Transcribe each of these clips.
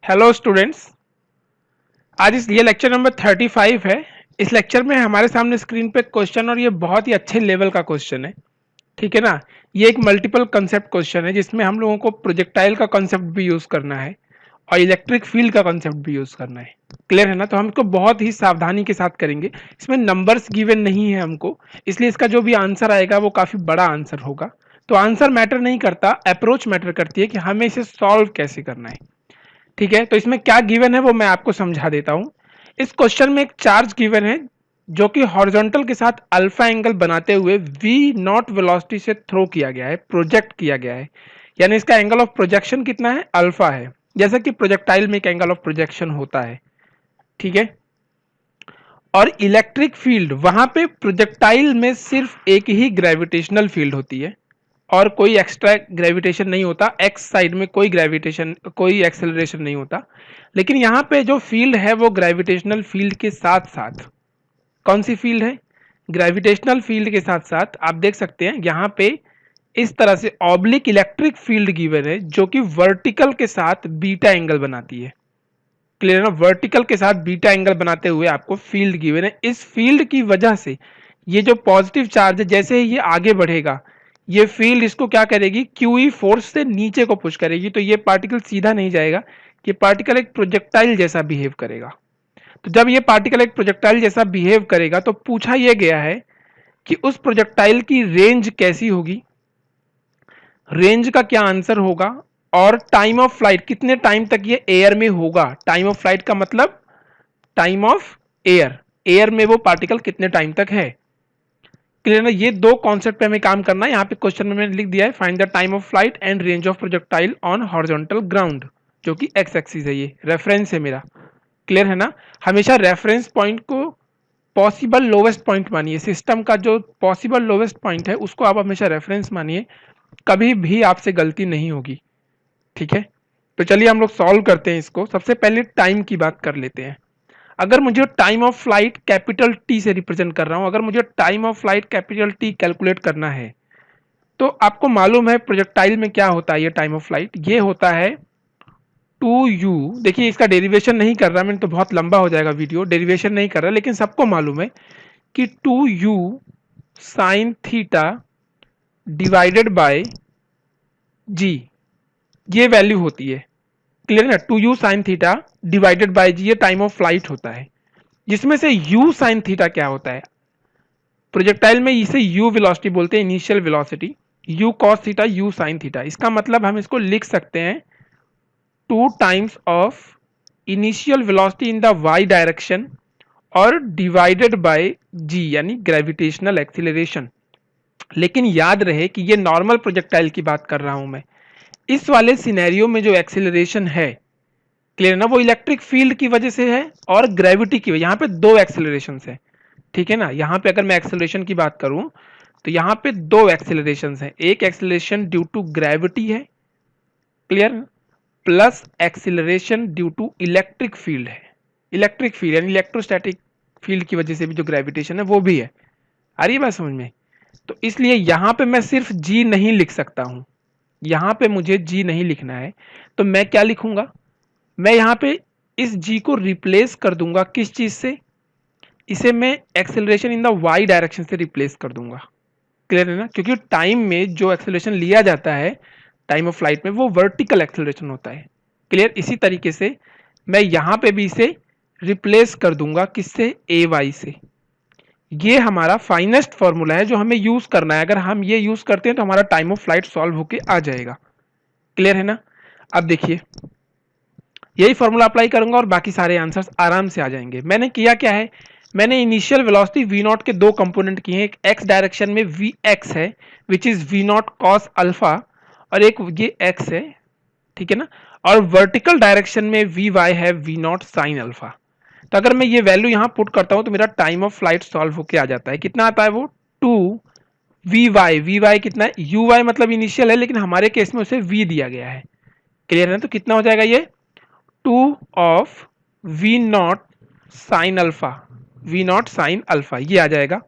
Hello students, आज ये lecture number 35 है। इस लेक्चर में हमारे सामने स्क्रीन पे क्वेश्चन और ये बहुत ही अच्छे लेवल का क्वेश्चन है। ठीक है ना। ये एक मल्टीपल कंसेप्ट क्वेश्चन है जिसमें हम लोगों को प्रोजेक्टाइल का कंसेप्ट भी यूज करना है और इलेक्ट्रिक फील्ड का कंसेप्ट भी यूज करना है। क्लियर है ना। तो हम इसको बहुत ही सावधानी के साथ करेंगे। इसमें नंबर्स गिवन नहीं है हमको, इसलिए इसका जो भी आंसर आएगा वो काफी बड़ा आंसर होगा। तो आंसर मैटर नहीं करता, अप्रोच मैटर करती है कि हमें इसे सॉल्व कैसे करना है। ठीक है, तो इसमें क्या गिवन है वो मैं आपको समझा देता हूं। इस क्वेश्चन में एक चार्ज गिवन है जो कि हॉरिजॉन्टल के साथ अल्फा एंगल बनाते हुए v नॉट वेलोसिटी से थ्रो किया गया है, प्रोजेक्ट किया गया है। यानी इसका एंगल ऑफ प्रोजेक्शन कितना है, अल्फा है, जैसा कि प्रोजेक्टाइल में एक एंगल ऑफ प्रोजेक्शन होता है। ठीक है। और इलेक्ट्रिक फील्ड, वहां पे प्रोजेक्टाइल में सिर्फ एक ही ग्रेविटेशनल फील्ड होती है और कोई एक्स्ट्रा ग्रेविटेशन नहीं होता। एक्स साइड में कोई ग्रेविटेशन, कोई एक्सेलरेशन नहीं होता। लेकिन यहाँ पे जो फील्ड है वो ग्रेविटेशनल फील्ड के साथ साथ, कौन सी फील्ड है, ग्रेविटेशनल फील्ड के साथ साथ आप देख सकते हैं यहाँ पे इस तरह से ऑब्लिक इलेक्ट्रिक फील्ड गिवन है जो कि वर्टिकल के साथ बीटा एंगल बनाती है। क्लियर ना। वर्टिकल के साथ बीटा एंगल बनाते हुए आपको फील्ड गिवन है। इस फील्ड की वजह से ये जो पॉजिटिव चार्ज है, जैसे ही ये आगे बढ़ेगा ये फील्ड इसको क्या करेगी, क्यूई फोर्स से नीचे को पुश करेगी। तो ये पार्टिकल सीधा नहीं जाएगा, ये पार्टिकल एक प्रोजेक्टाइल जैसा बिहेव करेगा। तो जब ये पार्टिकल एक प्रोजेक्टाइल जैसा बिहेव करेगा तो पूछा यह गया है कि उस प्रोजेक्टाइल की रेंज कैसी होगी, रेंज का क्या आंसर होगा, और टाइम ऑफ फ्लाइट, कितने टाइम तक ये एयर में होगा। टाइम ऑफ फ्लाइट का मतलब टाइम ऑफ एयर, एयर में वो पार्टिकल कितने टाइम तक है। क्लियर ना। ये दो कॉन्सेप्ट पे हमें काम करना है। यहाँ पे क्वेश्चन में मैंने लिख दिया है find the time of flight and range of projectile on horizontal ground, जो कि एक्स एक्सिस है, ये रेफरेंस है मेरा। क्लियर है ना। हमेशा रेफरेंस पॉइंट को पॉसिबल लोवेस्ट पॉइंट मानिए। सिस्टम का जो पॉसिबल लोवेस्ट पॉइंट है उसको आप हमेशा रेफरेंस मानिए, कभी भी आपसे गलती नहीं होगी। ठीक है। तो चलिए हम लोग सॉल्व करते हैं इसको। सबसे पहले टाइम की बात कर लेते हैं। अगर मुझे time of flight capital T से रिप्रेजेंट कर रहा हूं, अगर मुझे time of flight capital T calculate करना है तो आपको मालूम है प्रोजेक्टाइल में क्या होता है। ये टाइम ऑफ फ्लाइट ये होता है 2u। देखिए इसका डेरिवेशन नहीं कर रहा मैं, तो बहुत लंबा हो जाएगा वीडियो, डेरिवेशन नहीं कर रहा, लेकिन सबको मालूम है कि 2u sine theta divided by g, ये वैल्यू होती है। क्लियर है ना। 2u sine theta divided by g, ये टाइम ऑफ फ्लाइट होता है। जिसमें से u साइन थीटा क्या होता है, प्रोजेक्टाइल में इसे u वेलोसिटी बोलते हैं, initial velocity, u cos theta u sine theta. इसका मतलब हम इसको लिख सकते हैं 2 times of initial velocity in the y direction और डिवाइडेड बाय g, यानी ग्रेविटेशनल एक्सीलरेशन। लेकिन याद रहे कि ये नॉर्मल प्रोजेक्टाइल की बात कर रहा हूं मैं। इस वाले सिनेरियो में जो एक्सीलरेशन है, क्लियर ना, वो इलेक्ट्रिक फील्ड की वजह से है और ग्रेविटी की वजह। यहाँ पे दो एक्सेलरेशन है। ठीक है ना। यहाँ पे अगर मैं एक्सेलरेशन की बात करूं तो यहाँ पे दो एक्सेलरेशन हैं। एक एक्सेलरेशन ड्यू टू ग्रेविटी है, clear, plus acceleration due to electric field है। इलेक्ट्रिक फील्ड यानी इलेक्ट्रोस्टैटिक फील्ड की वजह से भी जो ग्रेविटेशन है वो भी है। आ रही है बात समझ में। तो इसलिए यहाँ पे मैं सिर्फ जी नहीं लिख सकता हूं, यहाँ पे मुझे जी नहीं लिखना है। तो मैं क्या लिखूंगा, मैं यहाँ पे इस g को रिप्लेस कर दूंगा किस चीज से, इसे मैं acceleration in the y direction से रिप्लेस कर दूंगा। क्लियर है ना। क्योंकि टाइम में जो एक्सेलरेशन लिया जाता है टाइम ऑफ फ्लाइट में वो वर्टिकल एक्सेलरेशन होता है। क्लियर। इसी तरीके से मैं यहाँ पे भी इसे रिप्लेस कर दूंगा किससे, ay से। ये हमारा फाइनेस्ट फॉर्मूला है जो हमें यूज करना है। अगर हम ये यूज करते हैं तो हमारा टाइम ऑफ फ्लाइट सॉल्व होके आ जाएगा। क्लियर है ना। अब देखिए यही फॉर्मूला अप्लाई करूंगा और बाकी सारे आंसर्स आराम से आ जाएंगे। मैंने किया क्या है, मैंने इनिशियल वेलोसिटी v नॉट के दो कंपोनेंट किए हैं। एक x डायरेक्शन में vx है which is v not cos alpha, और एक ये x है, ठीक है ना, और वर्टिकल डायरेक्शन में vy है v नॉट साइन अल्फा। तो अगर मैं ये वैल्यू यहां पुट करता हूं तो मेरा टाइम ऑफ फ्लाइट सॉल्व होके आ जाता है। कितना आता है वो, 2 vy कितना है, uy मतलब इनिशियल है लेकिन हमारे केस में उसे v दिया गया है। क्लियर है ना। तो कितना हो जाएगा ये 2 of v not sine alpha, v not sine alpha, ये आ जाएगा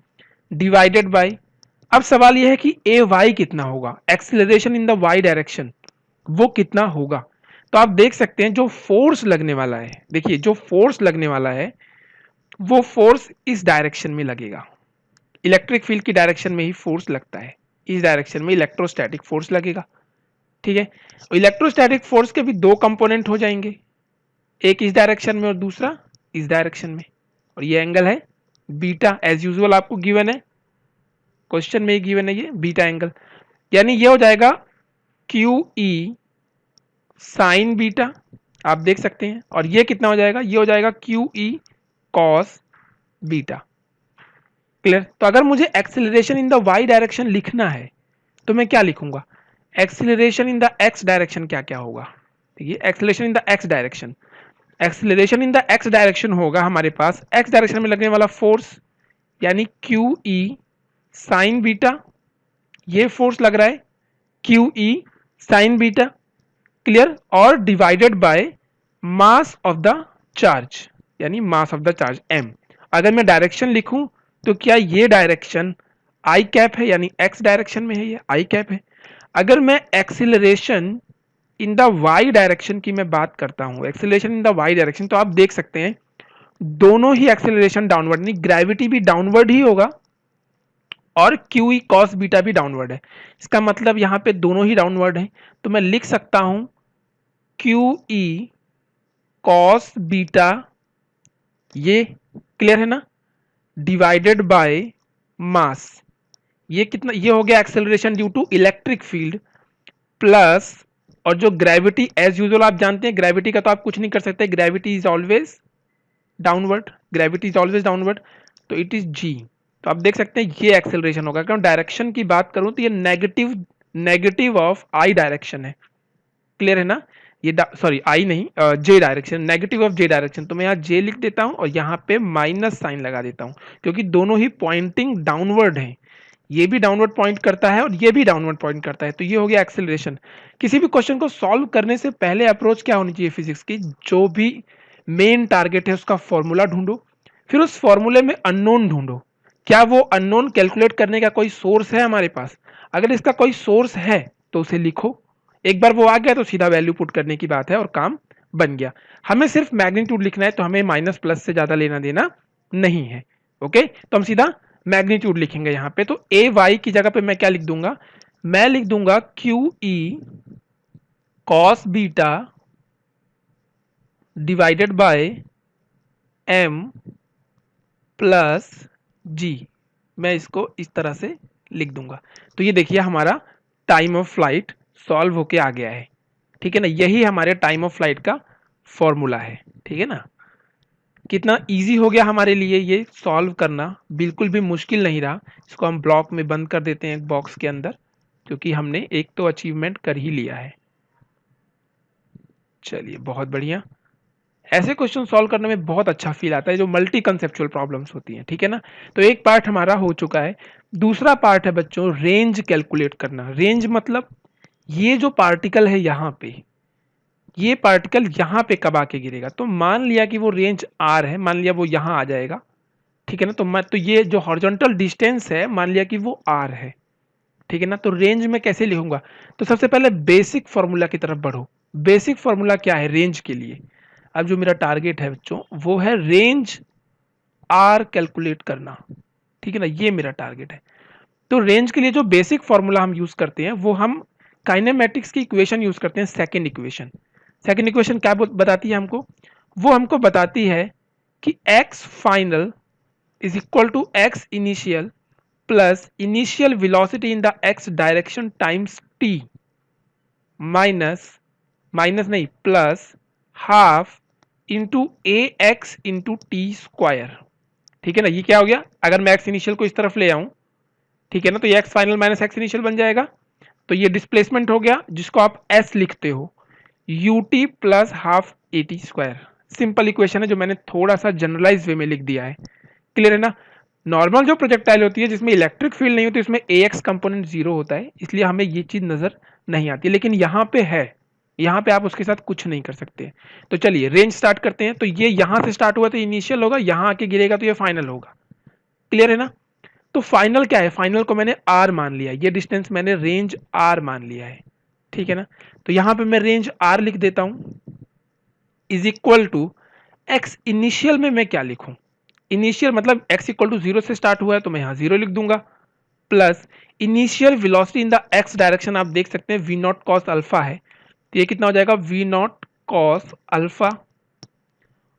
डिवाइडेड बाय। अब सवाल यह है कि ए वाई कितना होगा, acceleration in the Y direction वो कितना होगा। तो आप देख सकते हैं जो फोर्स लगने वाला है, देखिए जो फोर्स लगने वाला है वो फोर्स इस डायरेक्शन में लगेगा, इलेक्ट्रिक फील्ड की डायरेक्शन में ही फोर्स लगता है, इस डायरेक्शन में इलेक्ट्रोस्टैटिक फोर्स लगेगा। ठीक है, इलेक्ट्रोस्टैटिक फोर्स के भी दो कंपोनेंट हो जाएंगे, एक इस डायरेक्शन में और दूसरा इस डायरेक्शन में, और ये एंगल है बीटा, एज यूजुअल आपको गिवन है, क्वेश्चन में ही गिवन है ये बीटा एंगल, यानी ये हो जाएगा क्यू ई साइन बीटा, आप देख सकते हैं, और ये कितना हो जाएगा, ये हो जाएगा Q E cos beta. Clear? तो अगर मुझे acceleration in the Y direction लिखना है तो मैं क्या लिखूंगा, acceleration in the X direction क्या क्या होगा, देखिए acceleration in the X direction, acceleration in the X direction होगा हमारे पास एक्स डायरेक्शन में लगने वाला फोर्स यानी क्यू ई साइन बीटा, ये फोर्स लग रहा है q E sine beta, clear, और divided by mass of the charge यानी mass of the charge m। अगर मैं डायरेक्शन लिखूं तो क्या ये डायरेक्शन आई कैप है यानी एक्स डायरेक्शन में है, ये आई कैप है। अगर मैं acceleration in the Y direction की मैं बात करता हूं, acceleration in the Y direction, तो आप देख सकते हैं दोनों ही एक्सीलरेशन डाउनवर्ड, नहीं ग्रेविटी भी डाउनवर्ड ही होगा और क्यू ई कॉस बीटा भी डाउनवर्ड है, इसका मतलब यहां पे दोनों ही डाउनवर्ड है, तो मैं लिख सकता हूं क्यू ई कॉस बीटा, ये क्लियर है ना, डिवाइडेड बाय मास, ये कितना, ये हो गया acceleration due to electric field plus, और जो ग्रेविटी एज यूजुअल आप जानते हैं ग्रेविटी का तो आप कुछ नहीं कर सकते, gravity is always downward, gravity is always downward, तो इट इज जी। तो आप देख सकते हैं ये एक्सेलरेशन होगा, क्योंकि डायरेक्शन की बात करूं तो ये नेगेटिव ऑफ आई डायरेक्शन है, क्लियर है ना, ये सॉरी आई नहीं j direction, negative of j direction, तो मैं यहाँ जे लिख देता हूं और यहाँ पे माइनस साइन लगा देता हूं, क्योंकि दोनों ही पॉइंटिंग डाउनवर्ड हैं, ये भी डाउनवर्ड पॉइंट करता है और ये भी डाउनवर्ड पॉइंट करता है, तो ये हो गया एक्सेलरेशन। किसी भी क्वेश्चन को सॉल्व करने से पहले अप्रोच क्या होनी चाहिए फिजिक्स की, जो भी मेन टारगेट है उसका फॉर्मूला ढूंढो, फिर उस फॉर्मूले में अननोन ढूंढो, क्या वो अननोन कैलकुलेट करने का कोई सोर्स है हमारे पास, अगर इसका कोई सोर्स है तो उसे लिखो, एक बार वो आ गया तो सीधा वैल्यू पुट करने की बात है और काम बन गया। हमें सिर्फ मैग्नीट्यूड लिखना है, तो हमें माइनस प्लस से ज्यादा लेना देना नहीं है। ओके, तो हम सीधा मैग्नीट्यूड लिखेंगे यहां पे, तो ए वाई की जगह पे मैं क्या लिख दूंगा, मैं लिख दूंगा q E cos beta divided by M plus g, मैं इसको इस तरह से लिख दूंगा। तो ये देखिए हमारा टाइम ऑफ फ्लाइट सॉल्व होके आ गया है, ठीक है ना, यही हमारे टाइम ऑफ फ्लाइट का फॉर्मूला है, ठीक है ना। कितना इजी हो गया हमारे लिए ये सॉल्व करना, बिल्कुल भी मुश्किल नहीं रहा। इसको हम ब्लॉक में बंद कर देते हैं एक बॉक्स के अंदर, क्योंकि हमने एक तो अचीवमेंट कर ही लिया है। चलिए बहुत बढ़िया, ऐसे क्वेश्चन सॉल्व करने में बहुत अच्छा फील आता है जो मल्टी कंसेप्चुअल प्रॉब्लम्स होती हैं, ठीक है ना। तो एक पार्ट हमारा हो चुका है, दूसरा पार्ट है बच्चों रेंज कैलकुलेट करना। रेंज मतलब ये जो पार्टिकल है यहाँ पे, ये पार्टिकल यहाँ पे कब आके गिरेगा, तो मान लिया कि वो रेंज आर है, मान लिया वो यहाँ आ जाएगा, ठीक है ना, तो ये जो हॉरिजॉन्टल डिस्टेंस है मान लिया कि वो आर है, ठीक है ना। तो रेंज में कैसे लिखूंगा, तो सबसे पहले बेसिक फॉर्मूला की तरफ बढ़ो। बेसिक फॉर्मूला क्या है रेंज के लिए, अब जो मेरा टारगेट है बच्चों वो है रेंज आर कैलकुलेट करना, ठीक है ना, ये मेरा टारगेट है। तो रेंज के लिए जो बेसिक फॉर्मूला हम यूज करते हैं वो हम काइनेमेटिक्स की इक्वेशन यूज करते हैं, सेकंड इक्वेशन। सेकंड इक्वेशन क्या बताती है हमको, वो हमको बताती है कि x final is equal to x initial plus initial velocity in the x direction times t minus नहीं plus half into A X into T square, ठीक है ना। ये क्या हो गया, अगर मैं x इनिशियल को इस तरफ ले आऊं, ठीक है ना, तो ये x final minus x initial बन जाएगा, तो ये डिस्प्लेसमेंट हो गया जिसको आप s लिखते हो, ut plus half A T square. Simple equation है जो मैंने थोड़ा सा जनरलाइज वे में लिख दिया है, क्लियर है ना। नॉर्मल जो प्रोजेक्टाइल होती है जिसमें इलेक्ट्रिक फील्ड नहीं होती उसमें ax कंपोनेंट जीरो होता है, इसलिए हमें ये चीज नजर नहीं आती, लेकिन यहाँ पे है, यहाँ पे आप उसके साथ कुछ नहीं कर सकते। तो चलिए रेंज स्टार्ट करते हैं, तो ये यहाँ से स्टार्ट हुआ तो इनिशियल होगा, यहाँ आके गिरेगा तो ये फाइनल होगा, क्लियर है ना। तो फाइनल क्या है, फाइनल को मैंने r मान लिया, ये डिस्टेंस मैंने रेंज r मान लिया है, ठीक है ना। तो यहाँ पे मैं रेंज आर लिख देता हूँ is equal to X. Initial में मैं क्या लिखूं, इनिशियल मतलब एक्स इक्वल टू 0 से स्टार्ट हुआ है तो मैं यहाँ 0 लिख दूंगा, plus initial velocity in the X direction, आप देख सकते हैं वी नॉट कॉस अल्फा है, तो ये कितना हो जाएगा वी नॉट कॉस अल्फा।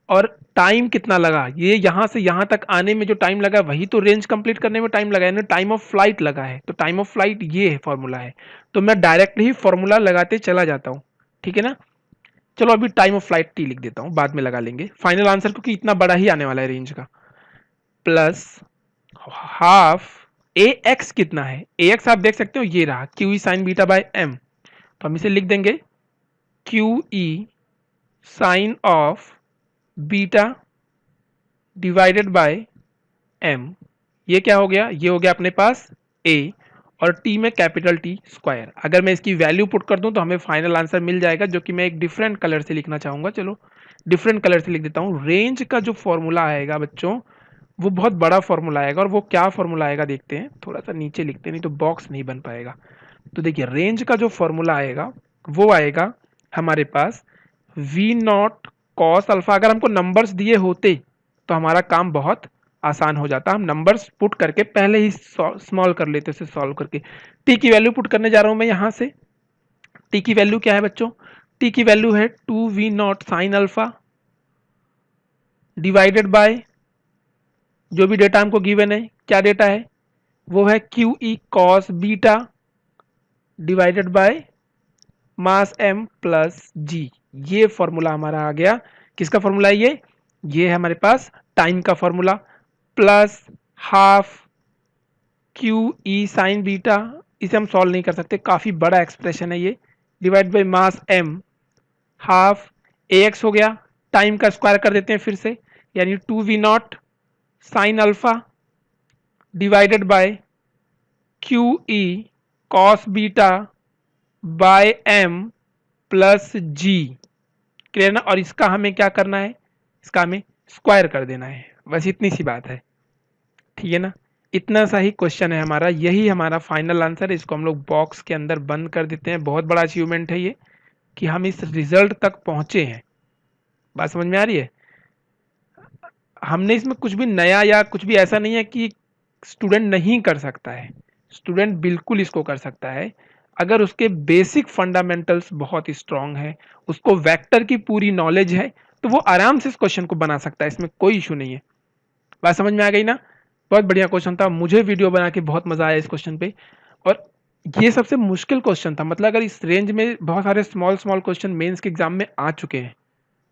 और टाइम कितना लगा, ये यहां से यहां तक आने में जो टाइम लगा वही तो रेंज कंप्लीट करने में टाइम लगा है, टाइम ऑफ फ्लाइट लगा है, तो टाइम ऑफ फ्लाइट ये है फॉर्मूला है, तो मैं डायरेक्ट ही फॉर्मूला लगाते चला जाता हूं, ठीक है ना। चलो अभी टाइम ऑफ फ्लाइट टी लिख देता हूं, बाद में लगा लेंगे फाइनल आंसर, क्योंकि इतना बड़ा ही आने वाला है रेंज का, प्लस हाफ ए एक्स कितना है, ए एक्स आप देख सकते हो ये रहा Q E sine beta by M, तो हम इसे लिख देंगे Q E sine of beta divided by M. ये क्या हो गया, ये हो गया अपने पास ए, और टी में कैपिटल टी स्क्वायर। अगर मैं इसकी वैल्यू पुट कर दूं तो हमें फाइनल आंसर मिल जाएगा, जो कि मैं एक डिफरेंट कलर से लिखना चाहूंगा। चलो डिफरेंट कलर से लिख देता हूं। रेंज का जो फॉर्मूला आएगा बच्चों वो बहुत बड़ा फॉर्मूला आएगा, और वो क्या फॉर्मूला आएगा देखते हैं, थोड़ा सा नीचे लिखते हैं नहीं तो बॉक्स नहीं बन पाएगा। तो देखिए रेंज का जो फॉर्मूला आएगा वो आएगा हमारे पास वी नॉट कॉस अल्फा। अगर हमको नंबर्स दिए होते तो हमारा काम बहुत आसान हो जाता, हम नंबर्स पुट करके पहले ही स्मॉल कर लेते उसे सॉल्व करके। टी की वैल्यू पुट करने जा रहा हूं मैं यहां से। टी की वैल्यू क्या है बच्चों, टी की वैल्यू है 2v not sine alpha divided bye जो भी डेटा हमको गिवन है, क्या डेटा है वो है q E cos beta divided by mass m plus g. ये फॉर्मूला हमारा आ गया, किसका फॉर्मूला है ये है हमारे पास टाइम का formula, plus half Q E sine beta, इसे हम सॉल्व नहीं कर सकते, काफी बड़ा एक्सप्रेशन है ये, divide by mass M, half A X हो गया, टाइम का स्क्वायर कर देते हैं फिर से, यानी 2v not sine alpha divided by Q E cos beta by M plus G. Clear ना। और इसका हमें क्या करना है, इसका हमें स्क्वायर कर देना है, बस इतनी सी बात है, ठीक है ना। इतना सा ही क्वेश्चन है हमारा, यही हमारा फाइनल आंसर है। इसको हम लोग बॉक्स के अंदर बंद कर देते हैं। बहुत बड़ा अचीवमेंट है ये कि हम इस रिजल्ट तक पहुंचे हैं। बात समझ में आ रही है। हमने इसमें कुछ भी नया या कुछ भी ऐसा नहीं है कि स्टूडेंट नहीं कर सकता है, स्टूडेंट बिल्कुल इसको कर सकता है अगर उसके बेसिक फंडामेंटल्स बहुत स्ट्रांग है, उसको वेक्टर की पूरी नॉलेज है, तो वो आराम से इस क्वेश्चन को बना सकता है, इसमें कोई इशू नहीं है। बात समझ में आ गई ना। बहुत बढ़िया क्वेश्चन था, मुझे वीडियो बना के बहुत मजा आया इस क्वेश्चन पे। और ये सबसे मुश्किल क्वेश्चन था, मतलब अगर इस रेंज में बहुत सारे स्मॉल स्मॉल क्वेश्चन मेंस के एग्जाम में आ चुके हैं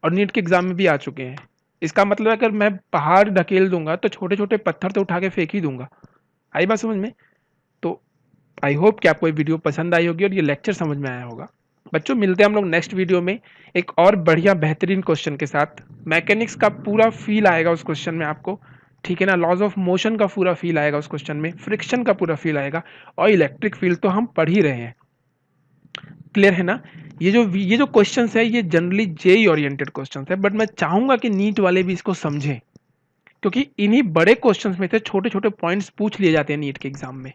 और नीट के एग्जाम में भी आ चुके हैं, इसका मतलब अगर मैं पहाड़ ढकेल दूंगा तो छोटे छोटे पत्थर तो उठा के फेंक ही दूंगा। आई बात समझ में। तो आई होप कि आपको ये वीडियो पसंद आई होगी और ये लेक्चर समझ में आया होगा। बच्चों मिलते हैं हम लोग नेक्स्ट वीडियो में एक और बढ़िया बेहतरीन क्वेश्चन के साथ। मैकेनिक्स का पूरा फील आएगा उस क्वेश्चन में आपको, ठीक है ना। लॉज ऑफ मोशन का पूरा फील आएगा उस क्वेश्चन में, फ्रिक्शन का पूरा फील आएगा, और इलेक्ट्रिक फील्ड तो हम पढ़ ही रहे हैं। क्लियर है ना। ये जो क्वेश्चंस है ये जनरली जेई ओरिएंटेड क्वेश्चंस है, बट मैं चाहूंगा कि नीट वाले भी इसको समझें, क्योंकि इन्हीं बड़े क्वेश्चंस में से छोटे छोटे पॉइंट्स पूछ लिए जाते हैं नीट के एग्जाम में।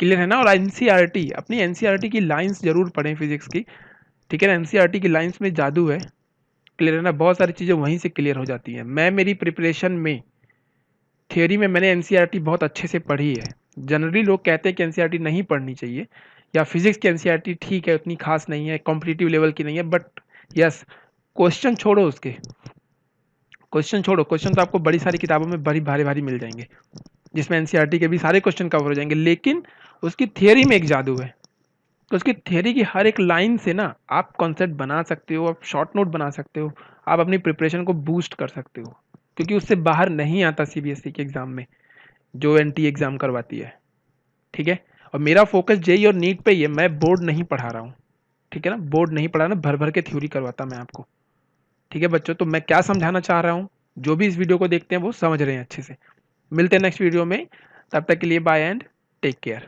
क्लियर है ना। और एनसीईआरटी, अपनी एनसीईआरटी की लाइंस जरूर पढ़ें फिजिक्स की, ठीक है ना। एनसीईआरटी की लाइंस में जादू है। क्लियर है ना, बहुत सारी चीज़ें वहीं से क्लियर हो जाती हैं। मेरी प्रिपरेशन में थियोरी में मैंने एनसीईआरटी बहुत अच्छे से पढ़ी है। जनरली लोग कहते हैं कि एनसीईआरटी नहीं पढ़नी चाहिए, या फिजिक्स की एनसीईआरटी ठीक है उतनी खास नहीं है, कॉम्पिटिटिव लेवल की नहीं है, बट यस क्वेश्चन छोड़ो, उसके क्वेश्चन छोड़ो, क्वेश्चन तो आपको बड़ी सारी किताबों में बड़ी भारी भारी मिल जाएंगे जिसमें एनसीईआरटी के भी सारे क्वेश्चन कवर हो जाएंगे, लेकिन उसकी थियोरी में एक जादू है। तो उसकी थियोरी की हर एक लाइन से ना आप कॉन्सेप्ट बना सकते हो, आप शॉर्ट नोट बना सकते हो, आप अपनी प्रिपरेशन को बूस्ट कर सकते हो, क्योंकि उससे बाहर नहीं आता सीबीएसई के एग्जाम में जो एनटी एग्जाम करवाती है, ठीक है। और मेरा फोकस जेई और नीट पे ही है, मैं बोर्ड नहीं पढ़ा रहा हूँ, ठीक है ना। बोर्ड नहीं पढ़ा ना, भर भर के थ्योरी करवाता मैं आपको, ठीक है बच्चों। तो मैं क्या समझाना चाह रहा हूँ, जो भी इस वीडियो को देखते हैं वो समझ रहे हैं अच्छे से। मिलते हैं नेक्स्ट वीडियो में, तब तक के लिए बाय एंड टेक केयर।